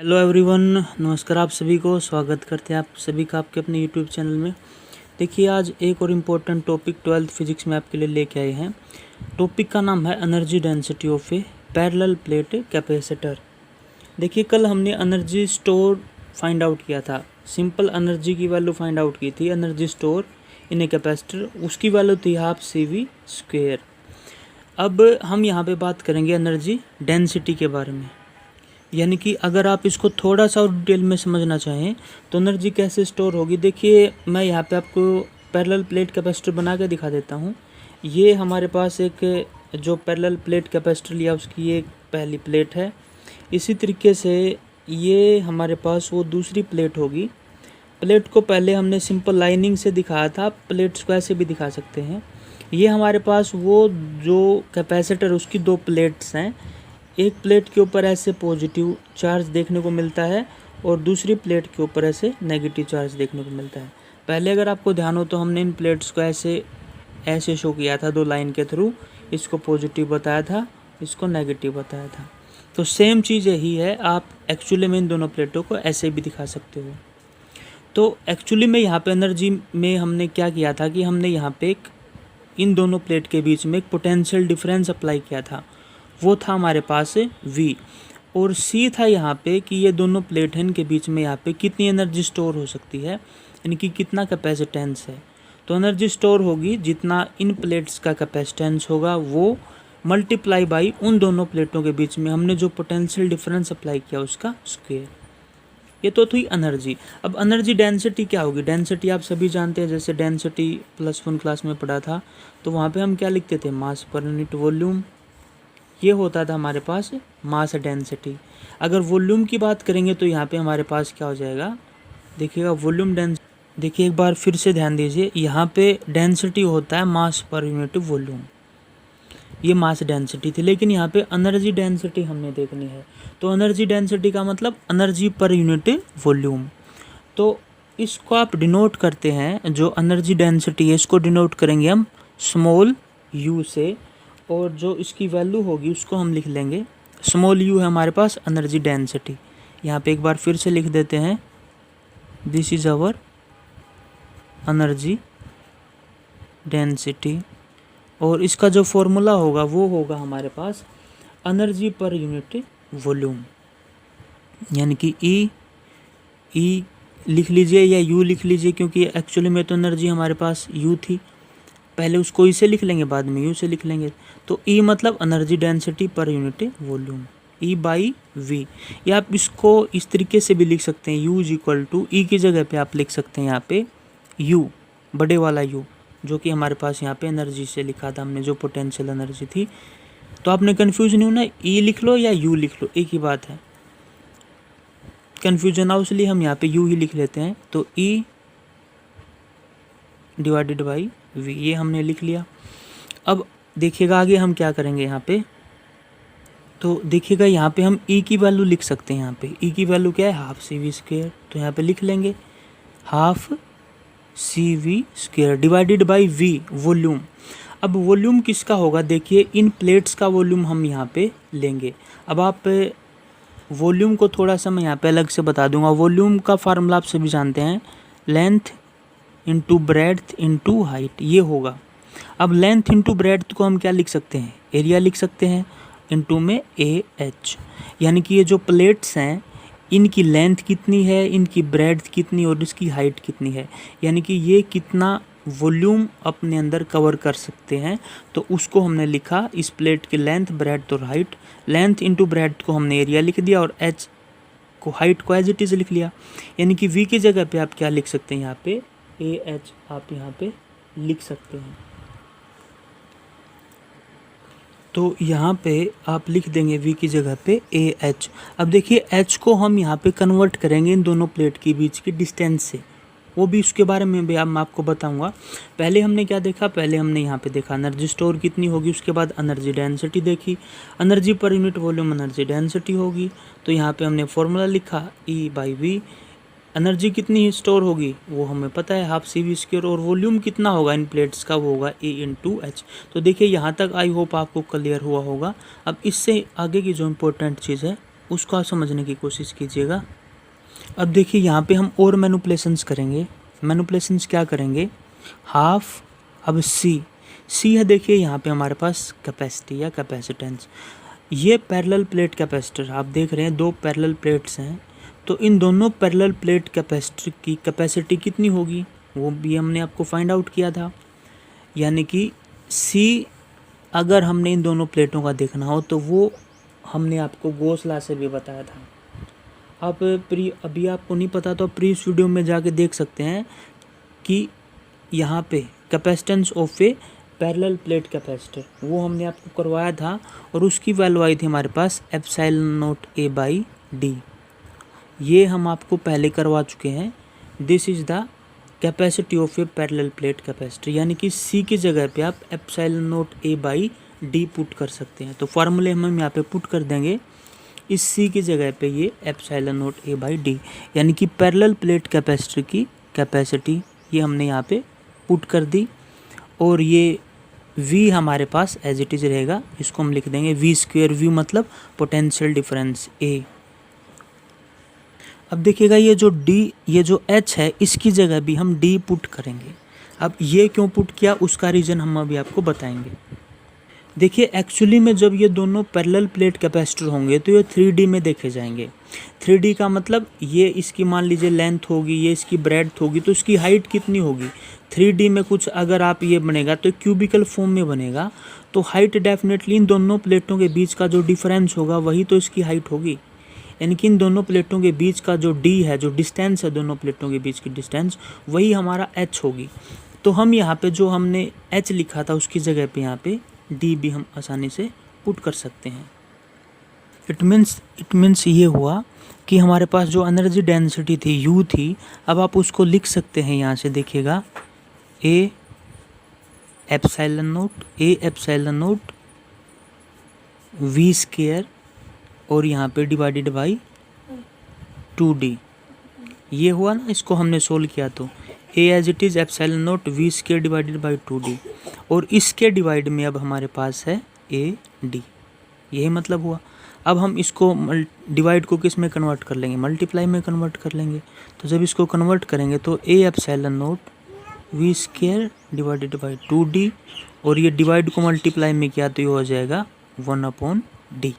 Hello everyone, नमस्कार। आप सभी को स्वागत करते हैं आप सभी का आपके अपने यूट्यूब चैनल में। देखिए, आज एक और इम्पोर्टेंट टॉपिक 12th फिजिक्स में आपके लिए लेके आए हैं। टॉपिक का नाम है energy density of a parallel plate capacitor. देखिए, कल हमने एनर्जी स्टोर फाइंड आउट किया था। सिंपल एनर्जी की वैल्यू फाइंड आउट की थी, energy store in a capacitor. उसकी वैल्यू थी ½ CV²। अब हम यहाँ पे बात करेंगे एनर्जी डेंसिटी के बारे में। यानी कि अगर आप इसको थोड़ा सा और डिटेल में समझना चाहें तो एनर्जी कैसे स्टोर होगी। देखिए, मैं यहाँ पे आपको पैरेलल प्लेट कैपेसिटर बना के दिखा देता हूँ। ये हमारे पास एक जो पैरेलल प्लेट कैपेसिटर लिया उसकी ये पहली प्लेट है। इसी तरीके से ये हमारे पास वो दूसरी प्लेट होगी। प्लेट को पहले हमने सिंपल लाइनिंग से दिखाया था, प्लेट्स को ऐसे भी दिखा सकते हैं। ये हमारे पास वो जो कैपेसिटर उसकी दो प्लेट्स हैं। एक प्लेट के ऊपर ऐसे पॉजिटिव चार्ज देखने को मिलता है और दूसरी प्लेट के ऊपर ऐसे नेगेटिव चार्ज देखने को मिलता है। पहले अगर आपको ध्यान हो तो हमने इन प्लेट्स को ऐसे शो किया था, दो लाइन के थ्रू। इसको पॉजिटिव बताया था, इसको नेगेटिव बताया था। तो सेम चीज़ यही है, आप एक्चुअली में इन दोनों प्लेटों को ऐसे भी दिखा सकते हो। तो एक्चुअली में यहाँ पे एनर्जी में हमने क्या किया था कि हमने यहाँ पे इन दोनों प्लेट के बीच में एक पोटेंशियल डिफरेंस अप्लाई किया था। वो था हमारे पास V, और C था यहाँ पे कि ये दोनों प्लेट हैं, इनके बीच में यहाँ पे कितनी एनर्जी स्टोर हो सकती है, यानी कि कितना कैपेसिटेंस है। तो एनर्जी स्टोर होगी जितना इन प्लेट्स का कैपेसिटेंस होगा वो मल्टीप्लाई बाई उन दोनों प्लेटों के बीच में हमने जो पोटेंशियल डिफरेंस अप्लाई किया उसका स्क्वायर। ये तो थी एनर्जी। अब एनर्जी डेंसिटी क्या होगी। डेंसिटी आप सभी जानते हैं, जैसे डेंसिटी +1 क्लास में पढ़ा था तो वहाँ पे हम क्या लिखते थे, मास पर यूनिट वॉल्यूम। ये होता था हमारे पास मास डेंसिटी। अगर वॉल्यूम की बात करेंगे तो यहाँ पे हमारे पास क्या हो जाएगा, देखिएगा वॉल्यूम डेंसिटी। देखिए, एक बार फिर से ध्यान दीजिए, यहाँ पे डेंसिटी होता है मास पर यूनिट वॉल्यूम, ये मास डेंसिटी थी। लेकिन यहाँ पे एनर्जी डेंसिटी हमने देखनी है, तो एनर्जी डेंसिटी का मतलब एनर्जी पर यूनिट वॉल्यूम। तो इसको आप डिनोट करते हैं, जो एनर्जी डेंसिटी है इसको डिनोट करेंगे हम स्मॉल u से, और जो इसकी वैल्यू होगी उसको हम लिख लेंगे स्मॉल u है हमारे पास एनर्जी डेंसिटी। यहाँ पे एक बार फिर से लिख देते हैं, this is our energy density. और इसका जो फॉर्मूला होगा वो होगा हमारे पास एनर्जी पर यूनिट वॉल्यूम, यानी कि ई लिख लीजिए या u लिख लीजिए, क्योंकि एक्चुअली में तो एनर्जी हमारे पास u थी। पहले उसको ई से लिख लेंगे, बाद में u से लिख लेंगे। तो E मतलब एनर्जी डेंसिटी पर यूनिट वॉल्यूम, E/V। या आप इसको इस तरीके से भी लिख सकते हैं, U = E की जगह पे आप लिख सकते हैं यहाँ पे U, बड़े वाला U, जो कि हमारे पास यहाँ पे एनर्जी से लिखा था हमने, जो पोटेंशियल एनर्जी थी। तो आपने कन्फ्यूज नहीं होना, E लिख लो या U लिख लो, एक ही बात है। कन्फ्यूजन ना हो इसलिए हम यहाँ पे U ही लिख लेते हैं। तो E/V, ये हमने लिख लिया। अब देखिएगा आगे हम क्या करेंगे यहाँ पे। तो देखिएगा यहाँ पे हम E की वैल्यू लिख सकते हैं। यहाँ पे E की वैल्यू क्या है, ½ CV²। तो यहाँ पे लिख लेंगे ½ CV² divided by V, volume. अब वॉल्यूम किसका होगा, देखिए इन प्लेट्स का वॉल्यूम हम यहाँ पे लेंगे। अब आप वॉल्यूम को थोड़ा सा मैं यहाँ पे अलग से बता दूंगा। वॉल्यूम का फार्मूला आप सभी जानते हैं, length into breadth into height, ये होगा। अब लेंथ इंटू ब्रेड्थ को हम क्या लिख सकते हैं, एरिया लिख सकते हैं, इंटू में AH। यानी कि ये जो प्लेट्स हैं इनकी लेंथ कितनी है, इनकी ब्रेड्थ कितनी और इसकी हाइट कितनी है, यानी कि ये कितना वॉल्यूम अपने अंदर कवर कर सकते हैं। तो उसको हमने लिखा, इस प्लेट की लेंथ, ब्रेड्थ और हाइट। लेंथ इंटू ब्रेड्थ को हमने एरिया लिख दिया और H को, हाइट को एज इट इज़ लिख लिया। यानी कि V की जगह पे आप क्या लिख सकते हैं, यहाँ पे AH आप यहाँ पे लिख सकते हैं। तो यहाँ पे आप लिख देंगे V की जगह पे AH। अब देखिए H को हम यहाँ पे कन्वर्ट करेंगे इन दोनों प्लेट के बीच की डिस्टेंस से, वो भी उसके बारे में भी मैं आपको बताऊंगा। पहले हमने क्या देखा, पहले हमने यहाँ पे देखा एनर्जी स्टोर कितनी होगी, उसके बाद एनर्जी डेंसिटी देखी, energy per unit volume energy density होगी। तो यहाँ पे हमने फॉर्मूला लिखा E/V। एनर्जी कितनी स्टोर होगी वो हमें पता है, ½ CV², और वॉल्यूम कितना होगा इन प्लेट्स का, वो होगा E/H। तो देखिए यहाँ तक आई होप आपको क्लियर हुआ होगा। अब इससे आगे की जो इम्पोर्टेंट चीज़ है उसका समझने की कोशिश कीजिएगा। अब देखिए यहाँ पे हम और मैनिपुलेशंस करेंगे। मैनिपुलेशंस क्या करेंगे, हाफ, अब सी है, देखिए यहाँ पे हमारे पास कैपेसिटी या कैपेसिटेंस, ये पैरेलल प्लेट कैपेसिटर आप देख रहे हैं, दो पैरेलल प्लेट्स हैं, तो इन दोनों पैरेलल प्लेट कैपेसिटर की कैपेसिटी कितनी होगी वो भी हमने आपको फाइंड आउट किया था। यानी कि सी अगर हमने इन दोनों प्लेटों का देखना हो तो वो हमने आपको गॉस लॉ से भी बताया था। आप अभी आपको नहीं पता तो प्रीवियस वीडियो में जाके देख सकते हैं कि यहाँ पे capacitance of a parallel plate capacitor वो हमने आपको करवाया था, और उसकी वैल्यू आई थी हमारे पास epsilon naught a by d. ये हम आपको पहले करवा चुके हैं। This is the capacity of a parallel plate capacitor, यानी कि सी की जगह पे आप epsilon naught a by d put कर सकते हैं। तो फार्मूले हम यहाँ पे पुट कर देंगे, इस सी की जगह पे ये epsilon naught a by D, यानी कि पैरेलल प्लेट कैपेसिटर की कैपेसिटी ये हमने यहाँ पे पुट कर दी। और ये V हमारे पास एज इट इज़ रहेगा, इसको हम लिख देंगे V स्क्वेयर, V मतलब पोटेंशियल डिफरेंस A। अब देखिएगा ये जो D, ये जो H है, इसकी जगह भी हम D पुट करेंगे। अब ये क्यों पुट किया उसका रीज़न हम अभी आपको बताएंगे। देखिए एक्चुअली में जब ये दोनों पैरेलल प्लेट कैपेसिटर होंगे तो ये 3D में देखे जाएंगे। 3D का मतलब ये इसकी मान लीजिए लेंथ होगी, ये इसकी ब्रेड्थ होगी, तो इसकी हाइट कितनी होगी। 3D में कुछ अगर आप ये बनेगा तो क्यूबिकल फॉर्म में बनेगा, तो हाइट डेफिनेटली इन दोनों प्लेटों के बीच का जो डिफरेंस होगा वही तो इसकी हाइट होगी। यानी कि इन दोनों प्लेटों के बीच का जो D है, जो डिस्टेंस है दोनों प्लेटों के बीच की डिस्टेंस, वही हमारा H होगी। तो हम यहाँ पे जो हमने H लिखा था उसकी जगह पे यहाँ पे D भी हम आसानी से पुट कर सकते हैं। इट मीन्स ये हुआ कि हमारे पास जो एनर्जी डेंसिटी थी U थी, अब आप उसको लिख सकते हैं यहाँ से, देखिएगा A epsilon naught V square और यहाँ पे डिवाइडेड बाई 2D। ये हुआ ना, इसको हमने सोल्व किया तो A as it is epsilon naught V square divided by 2D, और इसके डिवाइड में अब हमारे पास है AD। यही मतलब हुआ। अब हम इसको डिवाइड को किस में कन्वर्ट कर लेंगे, मल्टीप्लाई में कन्वर्ट कर लेंगे। तो जब इसको कन्वर्ट करेंगे तो A epsilon naught V square divided by 2D, और ये डिवाइड को मल्टीप्लाई में किया तो ये हो जाएगा 1/D।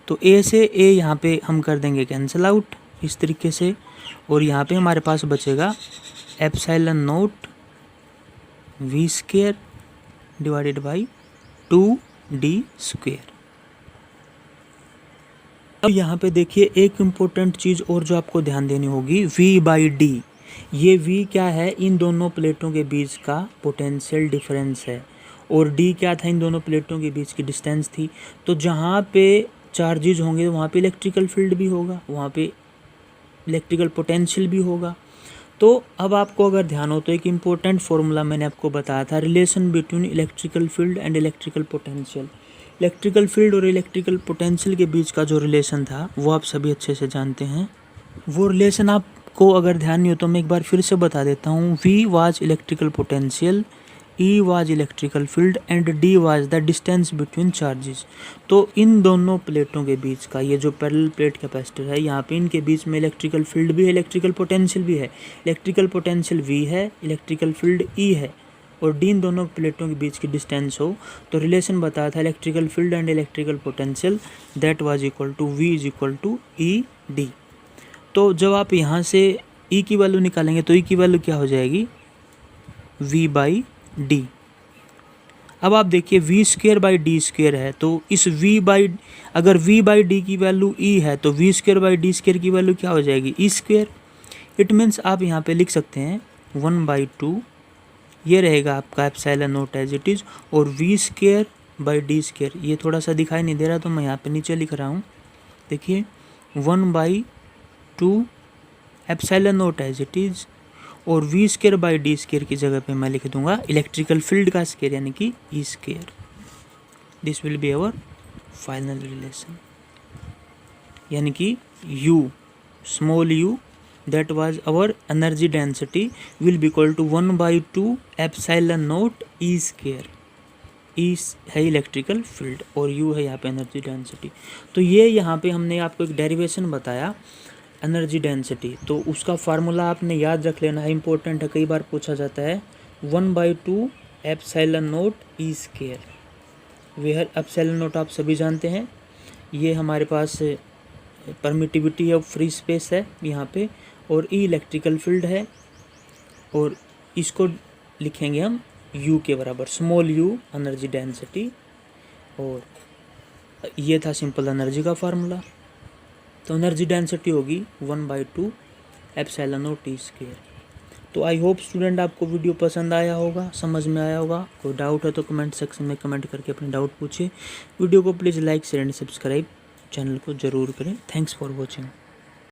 तो A से A यहाँ पे हम कर देंगे कैंसिल आउट इस तरीके से, और यहाँ पे हमारे पास बचेगा epsilon naught V square divided by 2D square. अब यहाँ पे देखिए एक इम्पोर्टेंट चीज़ और जो आपको ध्यान देनी होगी, V बाई D। ये V क्या है, इन दोनों प्लेटों के बीच का पोटेंशियल डिफरेंस है, और D क्या था, इन दोनों प्लेटों के बीच की डिस्टेंस थी। तो जहाँ पे चार्जेज होंगे वहाँ पे इलेक्ट्रिकल फील्ड भी होगा, वहाँ पे इलेक्ट्रिकल पोटेंशियल भी होगा। तो अब आपको अगर ध्यान हो तो एक इम्पोर्टेंट फॉर्मूला मैंने आपको बताया था, relation between electrical field and electrical potential. Electrical field और इलेक्ट्रिकल पोटेंशियल के बीच का जो रिलेशन था वो आप सभी अच्छे से जानते हैं। वो रिलेशन आपको अगर ध्यान नहीं हो तो मैं एक बार फिर से बता देता हूँ। V was electrical potential, E was electrical field and D was the distance between charges. तो इन दोनों प्लेटों के बीच का ये जो पैरेलल प्लेट कैपेसिटर है, यहाँ पे इनके बीच में इलेक्ट्रिकल फील्ड भी है, इलेक्ट्रिकल पोटेंशियल भी है। इलेक्ट्रिकल पोटेंशियल V है, इलेक्ट्रिकल फील्ड E है, और D इन दोनों प्लेटों के बीच की डिस्टेंस हो तो रिलेशन बताया था electrical field and electrical potential that was equal to V is equal to ED। तो जब आप यहाँ से E की वैल्यू निकालेंगे तो E की वैल्यू क्या हो जाएगी, V बाई D। अब आप देखिए V square by D square है, तो इस अगर V बाई D की वैल्यू E है तो V square by D square की वैल्यू क्या हो जाएगी, E स्क्वायर। इट मीन्स आप यहाँ पे लिख सकते हैं 1/2, ये रहेगा आपका epsilon naught as it is, और V square by D square, ये थोड़ा सा दिखाई नहीं दे रहा तो मैं यहाँ पे नीचे लिख रहा हूँ, देखिए 1/2 epsilon naught as it is, और V square by D square की जगह पे मैं लिख दूंगा इलेक्ट्रिकल फील्ड का स्क्वायर यानी कि E square. This will be our final relation, यानी कि U small u that was our energy density will be equal to 1/2 epsilon naught E square। ई है इलेक्ट्रिकल फील्ड और यू है यहाँ पे एनर्जी डेंसिटी। तो ये यहाँ पे हमने आपको एक डेरिवेशन बताया एनर्जी डेंसिटी, तो उसका फार्मूला आपने याद रख लेना है, इंपॉर्टेंट है, कई बार पूछा जाता है। 1/2 epsilon naught e square, where epsilon naught आप सभी जानते हैं, ये हमारे पास परमिटिविटी ऑफ फ्री स्पेस है यहाँ पे, और ई इलेक्ट्रिकल फील्ड है, और इसको लिखेंगे हम यू के बराबर, स्मॉल यू एनर्जी डेंसिटी, और ये था सिंपल एनर्जी का फार्मूला। तो एनर्जी डेंसिटी होगी 1/2 एप्सिलॉन नॉट ई स्क्वायर। तो आई होप स्टूडेंट आपको वीडियो पसंद आया होगा, समझ में आया होगा। कोई डाउट है तो कमेंट सेक्शन में कमेंट करके अपने डाउट पूछिए। वीडियो को please like share and subscribe channel को ज़रूर करें। Thanks for watching.